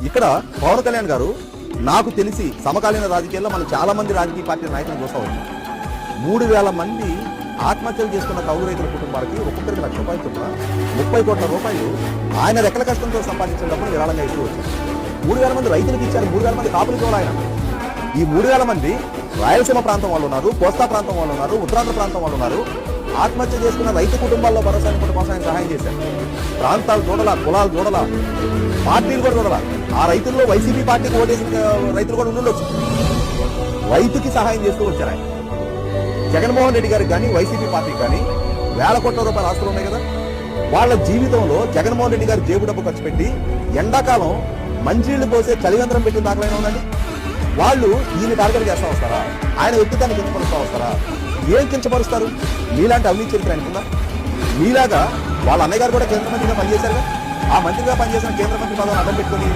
ఇక్కడ పవన్ కళ్యాణ్ గారు నాకు తెలిసి సమకాలీన రాజకీయాల్లో మనం చాలా మంది రాజకీయ పార్టీ నాయకులను చూస్తా ఉన్నాం. 3,000 మంది ఆత్మహత్యలు చేసుకున్న కౌలు రైతుల కుటుంబాలకి ఒక్కొక్కరికి ₹1,00,000 చొప్పున 30 కోట్ల రూపాయలు ఆయన రెక్కల కష్టంతో సంపాదించిన డబ్బులు విరాళంగా ఇస్తూ వచ్చారు. 3,000 మంది రైతులకు ఇచ్చారు, 3,000 మంది కాపులు కూడా ఆయన. ఈ 3,000 మంది రాయలసీమ ప్రాంతం వాళ్ళు ఉన్నారు, కోస్తా ప్రాంతం వాళ్ళు ఉన్నారు, ఉత్తరాంధ్ర ప్రాంతం వాళ్ళు ఉన్నారు. ఆత్మహత్య చేసుకున్న రైతు కుటుంబాల్లో భరోసా కోసం ఆయన సహాయం చేశారు. ప్రాంతాలు చూడాలా, కులాలు చూడాలా, పార్టీలు కూడా చూడాలా. ఆ రైతుల్లో వైసీపీ పార్టీకి ఓటేసిన రైతులు కూడా ఉండొచ్చు. రైతుకి సహాయం చేస్తూ వచ్చారు ఆయన. జగన్మోహన్ రెడ్డి గారికి కానీ వైసీపీ పార్టీకి కానీ వేల కోట్ల రూపాయల ఆస్తులు ఉన్నాయి కదా. వాళ్ళ జీవితంలో జగన్మోహన్ రెడ్డి గారి జేబు డబ్బు ఖర్చు పెట్టి ఎండాకాలం మంచినీళ్లు పోసే చలివేంద్రం పెట్టిన దాఖలైనా ఉందండి. వాళ్ళు ఈయన టార్గెట్ చేస్తా వస్తారా? ఆయన వ్యక్తిత్వాన్ని కించపరుస్తా వస్తారా? ఏం కించపరుస్తారు? మీలాంటి అవినీతి చరిత్ర అనుకుందా? మీలాగా వాళ్ళ అన్నయ్య గారు కూడా కేంద్ర మంత్రిగా పనిచేశారుగా. ఆ మంత్రిగా పనిచేసిన కేంద్ర మంత్రి పదవిని అడ్డం పెట్టుకుని